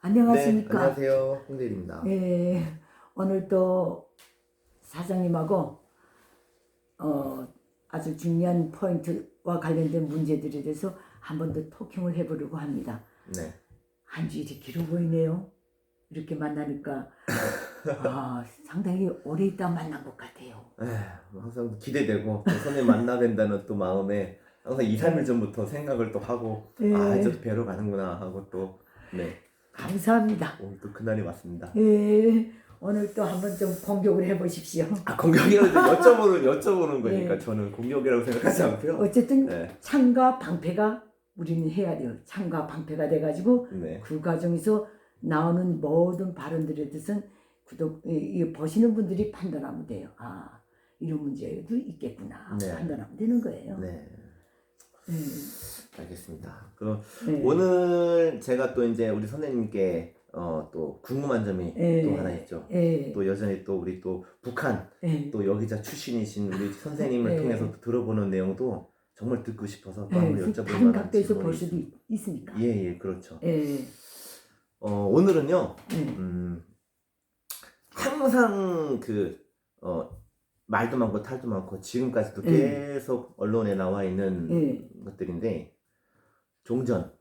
네, 안녕하십니까? 안녕하세요. 홍대일입니다. 예, 오늘 또 사장님하고 아주 중요한 포인트와 관련된 문제들에 대해서 한 번 더 토킹을 해보려고 합니다. 네. 한 주일이 길어 보이네요. 이렇게 만나니까 상당히 오래 있다 만난 것 같아요. 항상 기대되고 또 선생님 만나 뵌다는 또 마음에 항상 2, 3일 전부터 생각을 또 하고 이제 뵈러 가는구나 하고 또 감사합니다. 오늘 또 그날이 왔습니다. 오늘 또 한번 좀 공격을 해보십시오. 공격이라고 여쭤보는 거니까 저는 공격이라고 생각하지 않고요. 어쨌든 창과 방패가 우리는 해야 돼요. 창과 방패가 돼가지고 그 과정에서 나오는 모든 발언들에 대해서는 보시는 분들이 판단하면 돼요. 이런 문제도 있겠구나 판단하면 되는 거예요. 알겠습니다. 오늘 제가 또 이제 우리 선생님께 또 궁금한 점이 또 하나 있죠. 또 여전히 또 우리 또 북한 또 여기자 출신이신 우리 선생님을 통해서 또 들어보는 내용도 정말 듣고 싶어서 또 한번 여쭤볼 다른 만한 각도에서 볼 질문이 수도 있으니까. 그렇죠. 오늘은요. 항상 말도 많고 탈도 많고 지금까지도 계속 언론에 나와 있는 것들인데 종전.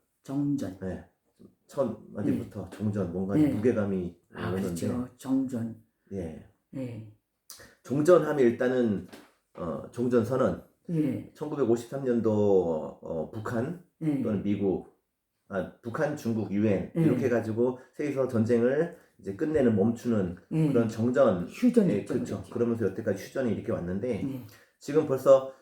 첫 마디부터 종전 뭔가 무게감이 오는데. 그렇죠. 종전. 종전하면 일단은 종전 선언. 1953년도 북한 또는 미국, 북한, 중국, 유엔 이렇게 해가지고 세계에서 전쟁을 이제 끝내는 멈추는 그런 정전. 휴전. 그렇죠. 그러면서 여태까지 휴전이 이렇게 왔는데 지금 벌써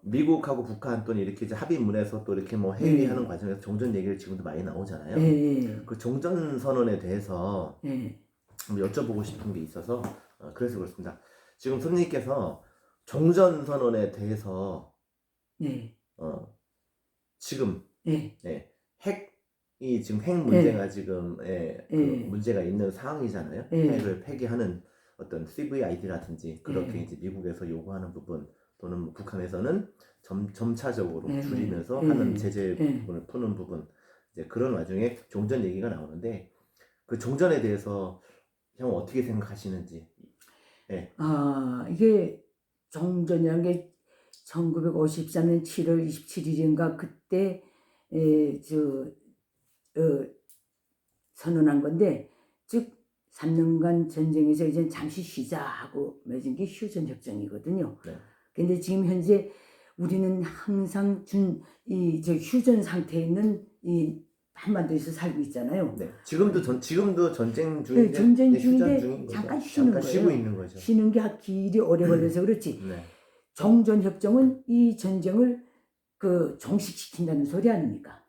미국하고 북한 또는 이렇게 이제 합의문에서 또 이렇게 뭐 회의하는 과정에서 종전 얘기를 지금도 많이 나오잖아요. 그 종전 선언에 대해서 한번 여쭤보고 싶은 게 있어서 그래서 그렇습니다. 지금 선생님께서 종전 선언에 대해서 지금 핵이 지금 핵 문제가 지금 문제가 있는 상황이잖아요. 핵을 폐기하는 어떤 CVID라든지 그렇게 이제 미국에서 요구하는 부분 또는 뭐 북한에서는 점차적으로 줄이면서 하는 제재 부분을 푸는 부분 이제 그런 와중에 종전 얘기가 나오는데 그 종전에 대해서 형 어떻게 생각하시는지. 이게 종전이라는 게 1953년 7월 27일인가 그때 선언한 건데, 즉 3년간 전쟁에서 이제 잠시 쉬자하고 맺은 게 휴전협정이거든요. 근데 지금 현재 우리는 항상 휴전 상태에 있는 이 한반도에서 살고 있잖아요. 지금도 전쟁 중인데, 전쟁 중인데 잠깐 쉬는 거예요. 쉬고 있는 거죠. 쉬는 게 길이 오래 걸려서 그렇지. 종전협정은 이 전쟁을 종식시킨다는 소리 아닙니까?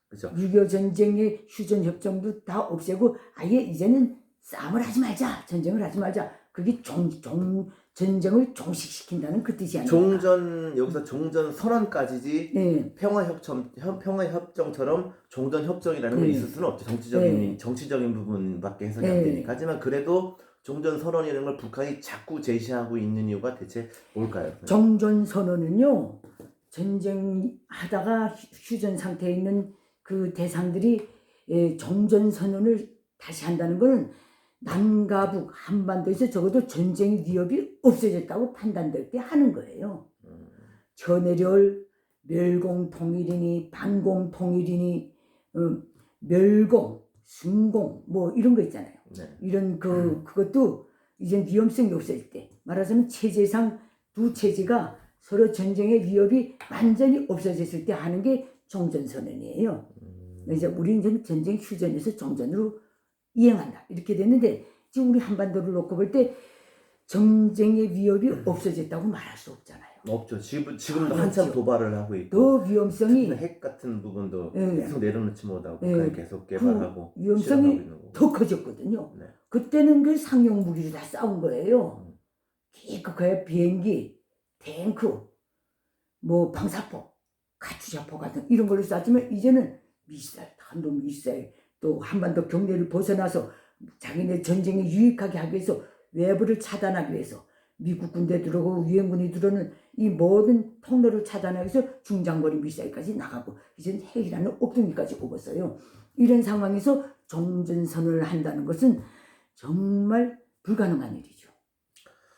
그렇죠. 6.25 전쟁의 휴전협정도 다 없애고 아예 이제는 싸움을 하지 말자, 전쟁을 하지 말자. 그게 전쟁을 종식시킨다는 그 뜻이 아닙니까? 여기서 종전 선언까지지. 평화협정처럼 종전협정이라는 건 있을 수는 없죠. 정치적인 부분밖에 해석이 안 되니까. 하지만 그래도 종전 선언이라는 걸 북한이 자꾸 제시하고 있는 이유가 대체 뭘까요? 종전 선언은요, 전쟁하다가 휴전 상태에 있는 그 대상들이 종전 선언을 다시 한다는 것은 남과 북 한반도에서 적어도 전쟁 위협이 없어졌다고 판단될 때 하는 거예요. 전해열 멸공통일이니 반공통일이니 멸공, 순공 뭐 이런 거 있잖아요. 이런 그것도 이제 위험성이 없어질 때, 말하자면 체제상 두 체제가 서로 전쟁의 위협이 완전히 없어졌을 때 하는 게 종전선언이에요. 이제 우리는 전쟁 휴전에서 종전으로 이행한다 이렇게 됐는데, 지금 우리 한반도를 놓고 볼 때 전쟁의 위협이 없어졌다고 말할 수 없잖아요. 없죠. 지금도 한참 도발을 하고 있고, 더 위험성이 핵 같은 부분도 계속 내려놓지 못하고 북한이 계속 개발하고 그 위험성이 더 커졌거든요. 그때는 그 상용 무기로 다 싸운 거예요. 기껏해야 비행기, 탱크, 뭐 방사포, 카투사포 같은 이런 걸로 쐈지만 이제는 미사일, 탄도미사일, 또 한반도 경계를 벗어나서 자기네 전쟁에 유익하게 하기 위해서 외부를 차단하기 위해서 미국 군대 들어오고 유엔군이 들어오는 이 모든 통로를 차단하기 위해서 중장거리 미사일까지 나가고 이제는 핵이라는 옥둥이까지 오고 있어요. 이런 상황에서 종전선언을 한다는 것은 정말 불가능한 일이죠.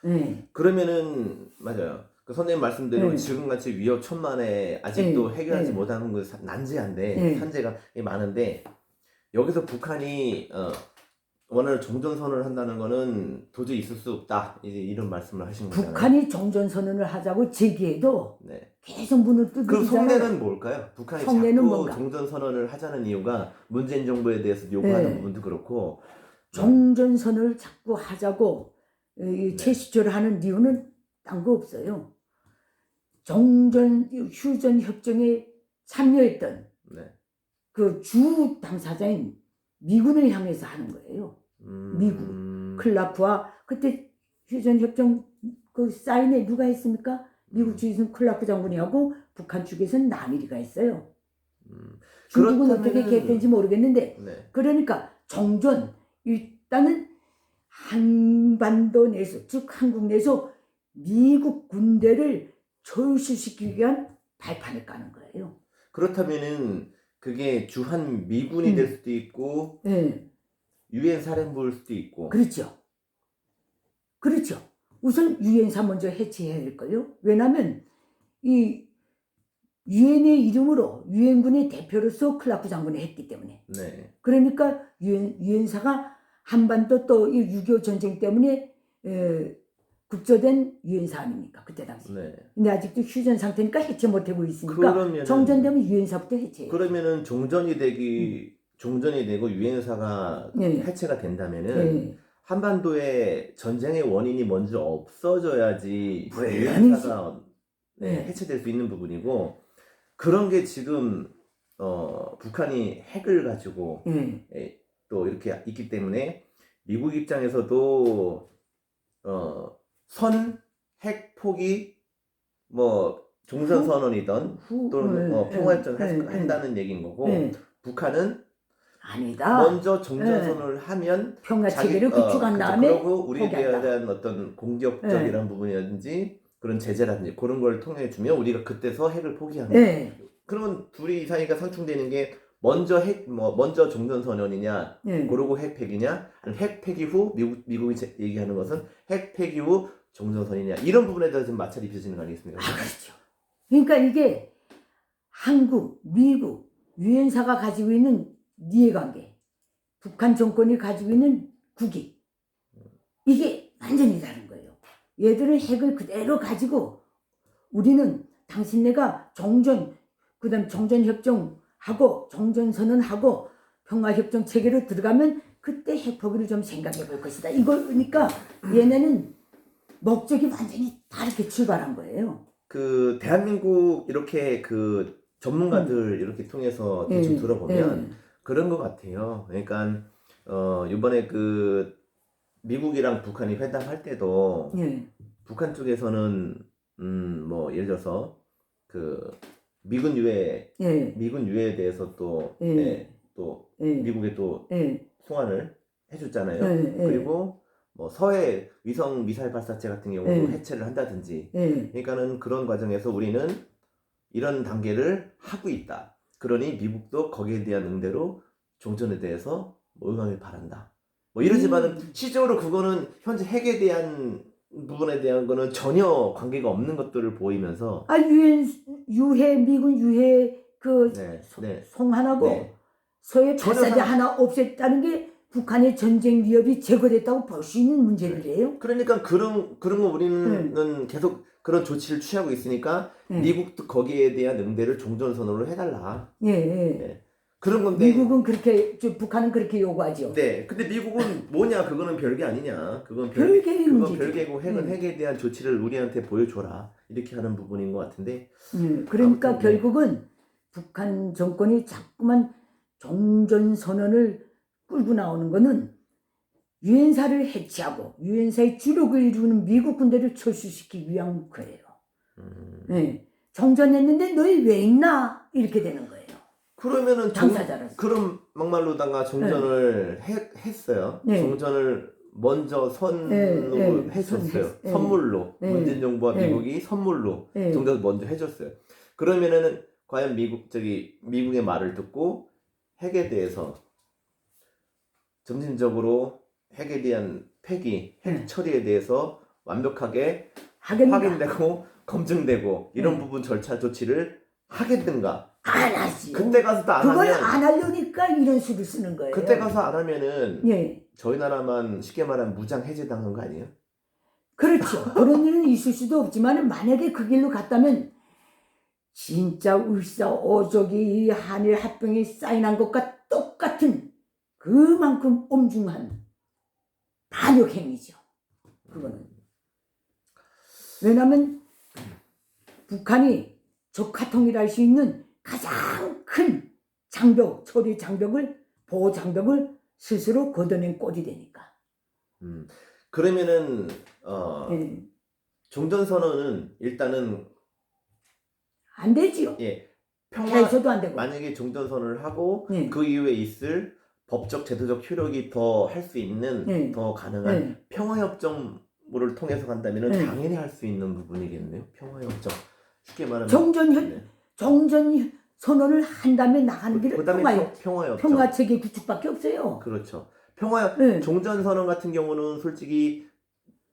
네. 그러면은 맞아요. 그 선생님 말씀대로 네. 지금같이 위협천만에 아직도 네. 해결하지 네. 못하는 건 난제한데 네. 산재가 많은데 여기서 북한이 원하는 종전선언을 한다는 거는 도저히 있을 수 없다. 이제 이런 말씀을 하신 거잖아요. 북한이 종전선언을 하자고 제기해도 네. 계속 문을 그 두드리잖아요. 속내는 뭘까요? 북한이 속내는 자꾸 뭔가? 종전선언을 하자는 이유가 문재인 정부에 대해서 요구하는 네. 부분도 그렇고 종전선언을 자꾸 하자고 네. 제스처를 하는 이유는 딴 거 없어요. 휴전 협정에 참여했던 네. 그 주 당사자인 미군을 향해서 하는 거예요. 미국 클라프와 그때 휴전 협정 그 사인에 누가 했습니까? 미국 측에서는 클라프 장군이 하고 북한 측에서는 남일이가 했어요. 중국은 어떻게 했는지 모르겠는데 네. 그러니까 종전 일단은 한반도 내에서 즉 한국 내에서 미국 군대를 철수시키기 위한 발판을 까는 거예요. 그렇다면은 그게 주한 미군이 될 수도 있고 네. 유엔 사령부일 수도 있고 그렇죠. 그렇죠. 우선 유엔사 먼저 해체해야 할걸요. 왜냐하면 이 유엔의 이름으로 유엔군의 대표로서 클라프 장군이 했기 때문에. 네. 그러니까 유엔사가 한반도 또 이 6.25 전쟁 때문에 국조된 유엔사 아닙니까? 그때 당시. 네. 근데 아직도 휴전 상태니까 해체 못하고 있으니까 그러면은, 정전되면 유엔사부터 해체해요. 그러면은 종전이 되고 유엔사가 네. 해체가 된다면은 네. 한반도에 전쟁의 원인이 먼저 없어져야지 물론이지. 유엔사가 네. 해체될 수 있는 부분이고 그런 게 지금 북한이 핵을 가지고 또 이렇게 있기 때문에 미국 입장에서도 핵 포기 뭐 종전선언이든 또는 평화협정을 한다는 얘기인 거고 북한은 아니다. 먼저 종전선언을 하면 평화체계를 구축한 다음에 그러고 우리에 포기한다. 대한 어떤 공격적이란 부분이라든지 그런 제재라든지 그런 걸 통해 주면 우리가 그때서 핵을 포기합니다. 그러면 둘이 사이가 상충되는 게 먼저 먼저 종전선언이냐 그러고 핵 폐기냐 아니면 핵 폐기 후 미국이 얘기하는 것은 핵 폐기 후 종전선언이냐 이런 부분에 대해서 좀 마찰이 빚어지는 거 아니겠습니까? 그렇죠. 그러니까 이게 한국, 미국, 유엔사가 가지고 있는 이해관계, 북한 정권이 가지고 있는 국익 이게 완전히 다른 거예요. 얘들은 핵을 그대로 가지고 우리는 당신네가 그다음 종전협정하고 종전선언하고 평화협정 체계로 들어가면 그때 핵 포기를 좀 생각해 볼 것이다. 이거니까 얘네는 목적이 완전히 다르게 출발한 거예요. 그 대한민국 이렇게 그 전문가들 이렇게 통해서 대충 들어보면 그런 것 같아요. 그러니까 이번에 그 미국이랑 북한이 회담할 때도 북한 쪽에서는 뭐 예를 들어서 그 미군 유해에 대해서 또 미국에 또 소환을 해줬잖아요. 그리고 뭐 서해 위성 미사일 발사체 같은 경우도 해체를 한다든지. 그러니까는 그런 과정에서 우리는 이런 단계를 하고 있다. 그러니 미국도 거기에 대한 응대로 종전에 대해서 응하길 바란다. 뭐 이러지만은 실제로 그거는 현재 핵에 대한 부분에 대한 거는 전혀 관계가 없는 것들을 보이면서 미군 유해 송환하고 서해 발사대 하나 없앴다는 게 북한의 전쟁 위협이 제거됐다고 볼 수 있는 문제들이에요. 그러니까 그런 거 우리는 계속 그런 조치를 취하고 있으니까 미국도 거기에 대한 응대를 종전선언으로 해달라. 그런 건데 미국은 북한은 그렇게 요구하죠. 네, 근데 미국은 뭐냐 그거는 별게 아니냐. 그건 별개고 핵은 핵에 대한 조치를 우리한테 보여줘라 이렇게 하는 부분인 것 같은데. 그러니까 아무튼, 결국은 북한 정권이 자꾸만 종전선언을 끌고 나오는 거는 유엔사를 해체하고 유엔사의 주력을 이루는 미국 군대를 철수시키기 위한 거예요. 종전했는데 너희 왜 있나 이렇게 되는 거예요. 그러면은 당사자로서. 그럼 막말로다가 종전을 했어요. 종전을 먼저 선으로 해줬어요. 선물로 문재인 정부와 미국이 선물로 종전을 먼저 해줬어요. 그러면은 과연 미국의 말을 듣고 핵에 대해서 점진적으로 핵에 대한 폐기, 핵 네. 처리에 대해서 완벽하게 하겠는가? 확인되고 검증되고 이런 네. 부분 절차 조치를 하겠는가? 안 하지. 그때 가서 또 안 그걸 하면 안 하려니까 이런 수를 쓰는 거예요. 그때 가서 안 하면은 예. 저희 나라만 쉽게 말하면 무장 해제당한 거 아니에요? 그렇죠. 그런 일은 있을 수도 없지만 만약에 그 길로 갔다면 진짜 을사오적이 한일 합병이 사인한 것과 똑같은 그만큼 엄중한 반역행위죠. 그거는. 왜냐하면 북한이 적화통일을 할 수 있는 가장 큰 장벽, 처리 장벽을, 보호 장벽을 스스로 걷어낸 꼴이 되니까. 그러면은 예. 종전선언은 일단은 안 되지요. 예, 평화 해서도 안 되고. 만약에 종전선언을 하고 예. 그 이후에 있을 법적 제도적 효력이 더 할 수 있는 예. 더 가능한 예. 평화협정을 통해서 간다면 네. 당연히 할 수 있는 부분이겠네요. 평화협정 쉽게 말하면 정전 선언을 한 다음에 나가는 길을 그다음에 평화협정 평화체계 구축밖에 없어요. 그렇죠. 네. 종전선언 같은 경우는 솔직히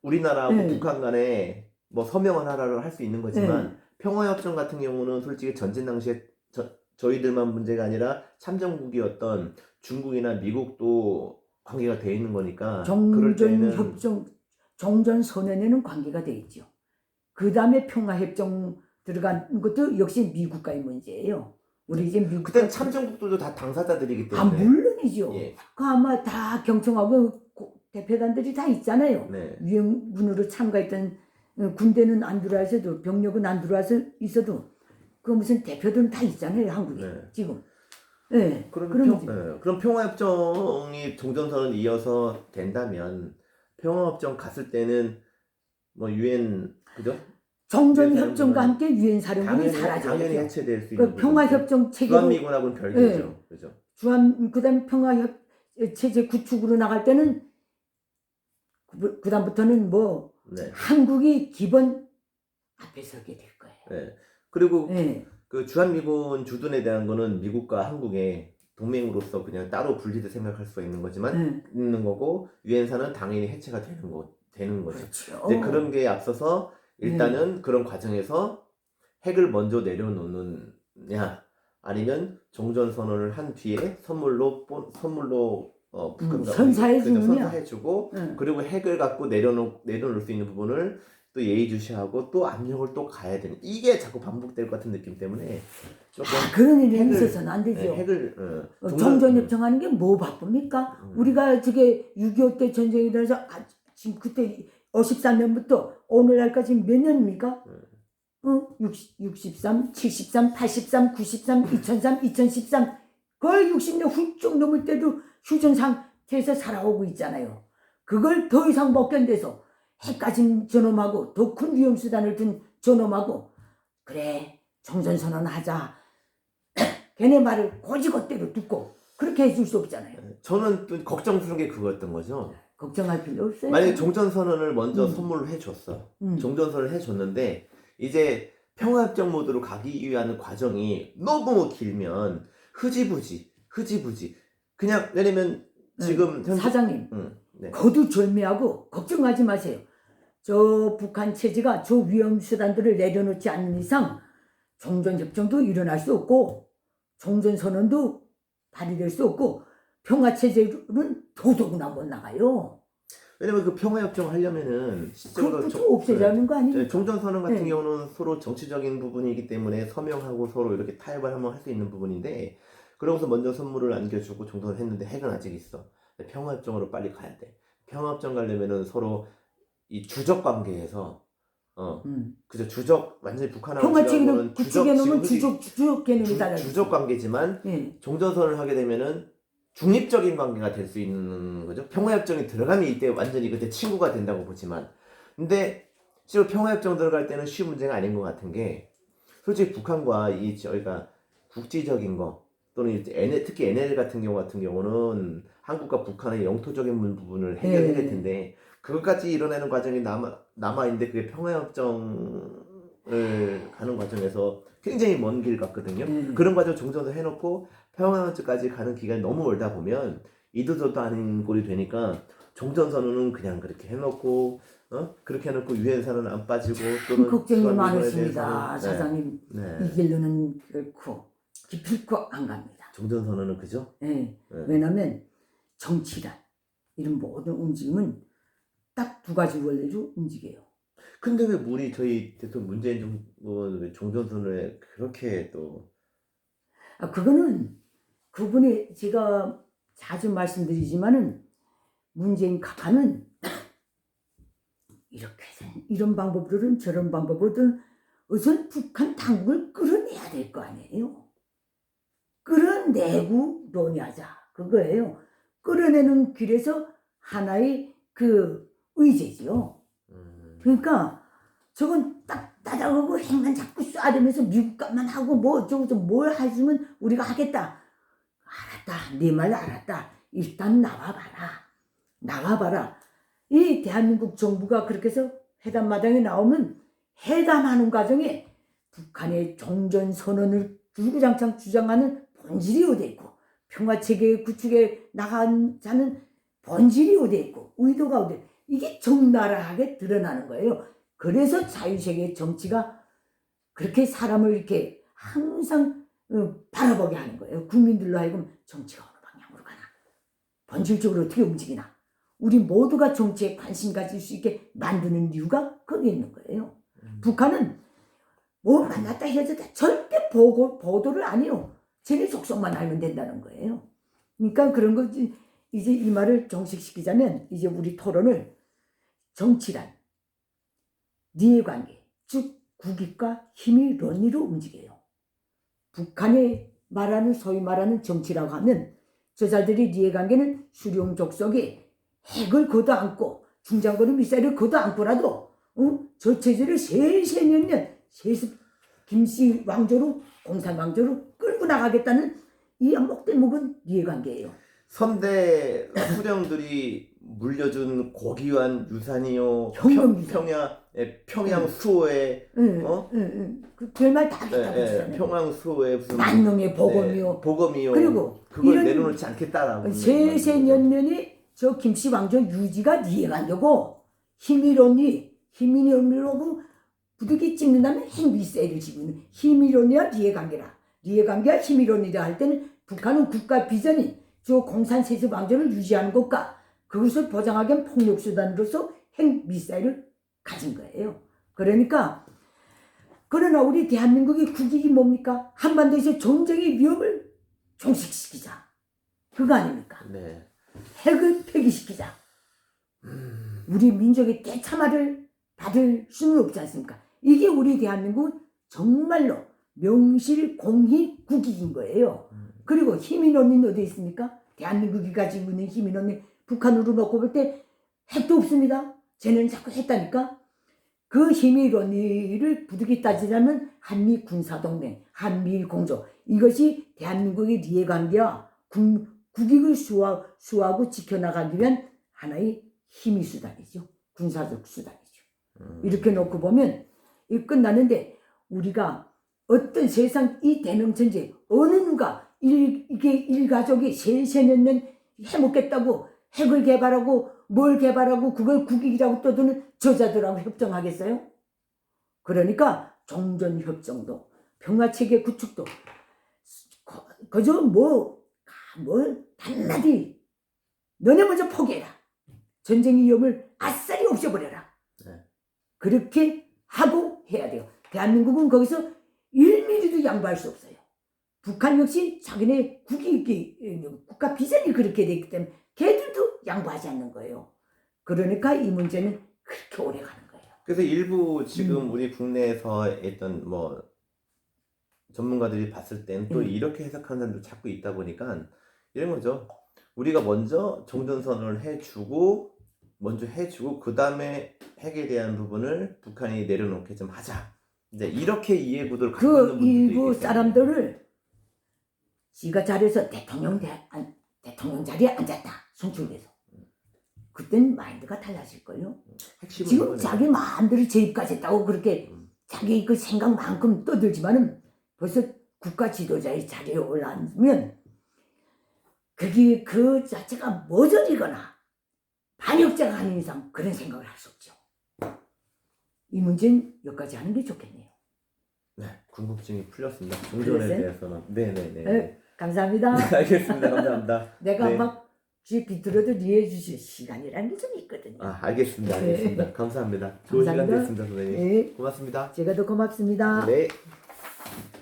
우리나라하고 네. 북한 간에 뭐 서명을 하라를 할 수 있는 거지만 평화협정 같은 경우는 솔직히 전쟁 당시에 저희들만 문제가 아니라 참전국이었던 중국이나 미국도 관계가 돼 있는 거니까 그럴 때는 정전선언에는 관계가 돼 있죠. 그 다음에 평화협정 들어간 것도 역시 미국과의 문제예요. 우리 이제 미국 그때 참전국들도 다 당사자들이기 아 때문에 물론이죠. 예. 그 아마 다 경청하고 대표단들이 다 있잖아요. 네. 유엔군으로 참가했던 군대는 안 들어와서도 병력은 안 들어와서 있어도 그 무슨 대표들은 다 있잖아요. 한국에 네. 지금. 네. 그럼 평화협정이 종전선언 이어서 된다면 평화협정 갔을 때는 뭐 유엔 그죠? 정전협정과 함께 유엔 사령부는 당연히 사라져요. 해체될 수 있는 그 평화협정 체계로 주한미군하고는 별개죠. 그죠? 그다음 평화협 체제 구축으로 나갈 때는 그다음부터는 뭐 네. 한국이 기본 앞에 서게 될 거예요. 네. 그리고 네. 그 주한미군 주둔에 대한 거는 미국과 한국의 동맹으로서 그냥 따로 분리돼 생각할 수 있는 거지만 있는 거고 유엔사는 당연히 해체가 되는 거죠. 그렇죠. 이제 그런 게 앞서서 일단은 그런 과정에서 핵을 먼저 내려놓느냐 아니면 종전선언을 한 뒤에 선물로 북한과 선사해주고 그리고 핵을 갖고 내려놓을 수 있는 부분을 또 예의주시하고 또 압력을 또 가야 되는 이게 자꾸 반복될 것 같은 느낌 때문에 조금 그런 일이 있어서는 안 되죠. 핵을 정전협정하는 게 뭐 바쁩니까? 우리가 저게 6.25 때 전쟁이 일어나서 지금 그때 53년부터 오늘날까지 몇 년입니까? 63, 73, 83, 93, 2003, 2013 거의 60년 훌쩍 넘을 때도 휴전 상태에서 살아오고 있잖아요. 그걸 더 이상 못 견뎌서 핵까지 저놈하고 더 큰 위험수단을 둔 저놈하고 그래 정전선언 하자 걔네 말을 고지고대로 듣고 그렇게 해줄 수 없잖아요. 저는 또 걱정스러운 게 그거였던 거죠. 걱정할 필요 없어요. 만약에 종전선언을 먼저 선물로 해줬어. 종전선언을 해줬는데 이제 평화협정 모드로 가기 위한 과정이 너무 길면 흐지부지 그냥 왜냐면 지금 사장님 거두절미하고 걱정하지 마세요. 저 북한 체제가 저 위험수단들을 내려놓지 않는 이상 종전협정도 일어날 수 없고 종전선언도 발휘될 수 없고 평화체제는 도덕이나 못 나가요. 왜냐면 그 평화협정 하려면은 그것부터 없애자는 거 아니에요? 종전선언 같은 경우는 서로 정치적인 부분이기 때문에 서명하고 서로 이렇게 타협을 한번 할 수 있는 부분인데 그러고서 먼저 선물을 안겨주고 종전을 했는데 핵은 아직 있어. 평화협정으로 빨리 가야 돼. 평화협정 가려면은 서로 이 주적 관계에서 그죠 주적 완전히 북한하고 평화체계를 구축해 놓으면 주적 개념이 달라져. 주적 관계지만 종전선언을 하게 되면은 중립적인 관계가 될 수 있는 거죠. 평화협정이 들어가면 이때 완전히 그때 친구가 된다고 보지만 근데 실제로 평화협정 들어갈 때는 쉬운 문제가 아닌 것 같은 게 솔직히 북한과 이 저희가 국지적인 거 또는 특히 NL 같은 경우는 한국과 북한의 영토적인 부분을 해결해야 될 텐데 그것까지 이뤄내는 과정이 남아있는데 그게 평화협정을 가는 과정에서 굉장히 먼 길 같거든요. 그런 과정 종전을 해놓고 평화까지 가는 기간이 너무 멀다 보면 이도 저도 아닌 꼴이 되니까 종전선언은 그냥 그렇게 해놓고 그렇게 해놓고 유엔사는 안 빠지고 또는 걱정이 주한 많으십니다, 일본에 대해서는 사장님. 네. 이 길로는 결코 기필코 안 갑니다. 종전선언은 그죠? 네. 네. 왜냐하면 정치란 이런 모든 움직임은 딱 두 가지 원리로 움직여요. 근데 왜 우리 저희 대통령 문재인 종전선언에 그렇게 또 그분이 제가 자주 말씀드리지만은 문재인 각하는 이렇게 이런 방법으로든 저런 방법으로든 우선 북한 당국을 끌어내야 될 거 아니에요. 끌어내고 논의하자 그거예요. 끌어내는 길에서 하나의 그 의제지요. 그러니까 저건 딱 따라가고 핵만 자꾸 쏴대면서 미국값만 하고 뭐 어쩌고 뭘 하시면 우리가 하겠다. 알았다. 네 말 알았다. 일단 나와봐라. 이 대한민국 정부가 그렇게 해서 회담마당에 나오면 회담하는 과정에 북한의 종전선언을 주구장창 주장하는 본질이 어디 있고 평화체계 구축에 나가자는 본질이 어디 있고 의도가 어디 있고 이게 적나라하게 드러나는 거예요. 그래서 자유세계의 정치가 그렇게 사람을 이렇게 항상 바라보게 하는 거예요. 국민들로 하여금 정치가 어느 방향으로 가나 본질적으로 어떻게 움직이나 우리 모두가 정치에 관심 가질 수 있게 만드는 이유가 거기에 있는 거예요. 북한은 뭐 만났다 헤어졌다 절대 보도를 안 해요. 쟤네 속성만 알면 된다는 거예요. 그러니까 그런 거지. 이제 이 말을 정식시키자면 이제 우리 토론을 정치란 니해관계 즉 국익과 힘의 논리로 움직여요. 북한이 말하는 소위 말하는 정치라고 하면 저자들의 니해관계는 수령족속에 핵을 걷어안고 중장거리 미사일을 걷어안고라도 저 체제를 세세년년 김씨 왕조로 공산 왕조로 끌고 나가겠다는 이 목대 묵은 니해관계예요. 선대 수령들이 물려준 고귀한 유산이요 평양 수호의 그 별말 다 했다고 했잖아요. 평양 수호의 무슨 만능의 보검이요. 보검이요. 그리고 그걸 내려놓지 않겠다라고 세세년년이 저 김씨 왕조 유지가 니해관계고 힘이론이라고 부득이 찍는다면 핵미사일을 지구는 힘이론이야 니해관계라. 니해관계와 힘이론이라 할 때는 북한은 국가 비전이 저 공산 세습 왕조를 유지하는 것과 그것을 보장하기 위한 폭력수단으로서 핵미사일을 가진 거예요. 그러니까 그러나 우리 대한민국의 국익이 뭡니까? 한반도에서 전쟁의 위험을 종식시키자. 그거 아닙니까? 네. 핵을 폐기시키자. 우리 민족의 대참화를 받을 수는 없지 않습니까? 이게 우리 대한민국은 정말로 명실공히 국익인 거예요. 그리고 힘인원리는 어디 있습니까? 대한민국이 가지고 있는 힘인원리 북한으로 놓고 볼 때 핵도 없습니다. 쟤는 자꾸 했다니까. 그 힘인원리를 부득이 따지자면 한미 군사동맹, 한미일 공조 이것이 대한민국의 이해관계와 국익을 수호하고 지켜나가기 위한 하나의 힘의 수단이죠. 군사적 수단이죠. 이렇게 놓고 보면 이 끝나는데 우리가 어떤 세상 이 대명천지 어느 누가 이게 일가족이 세세년년 해먹겠다고 핵을 개발하고 뭘 개발하고 그걸 국익이라고 떠드는 저자들하고 협정하겠어요? 그러니까 종전협정도 평화체계 구축도 그저 뭐 단마디 너네 먼저 포기해라. 전쟁 위험을 아싸리 없애버려라. 네. 그렇게 하고 해야 돼요. 대한민국은 거기서 1mm도 양보할 수 없어요. 북한 역시 자기네 국가 비전이 그렇게 되기 때문에 걔들도 양보하지 않는 거예요. 그러니까 이 문제는 그렇게 오래 가는 거예요. 그래서 일부 지금 우리 국내에서 했던 뭐 전문가들이 봤을 땐 또 이렇게 해석하는 사람도 자꾸 있다 보니까 이런 거죠. 우리가 먼저 종전선언을 해주고 그 다음에 핵에 대한 부분을 북한이 내려놓게 좀 하자. 이제 이렇게 이해 구도를 갖고 있는 분들도 일부 사람들을 지가 잘해서 대통령 자리에 앉았다. 선출돼서. 그땐 마인드가 달라질걸요. 지금 자기 마음대로 재입까지 했다고 그렇게 자기 그 생각만큼 떠들지만은 벌써 국가 지도자의 자리에 올라앉으면 그게 그 자체가 모조리거나 반역자가 아닌 이상 그런 생각을 할 수 없죠. 이 문제는 여기까지 하는 게 좋겠네요. 네, 궁금증이 풀렸습니다. 종전에 풀렸어요? 대해서는. 네네네. 네, 감사합니다. 알겠습니다. 감사합니다. 내가 네. 막 귀 비틀어도 이해해 주실 시간이라는 게 좀 있거든요. 아, 알겠습니다. 알겠습니다. 네. 감사합니다. 좋은 시간 감사합니다. 됐습니다, 선생님. 네, 고맙습니다. 제가 더 고맙습니다. 네.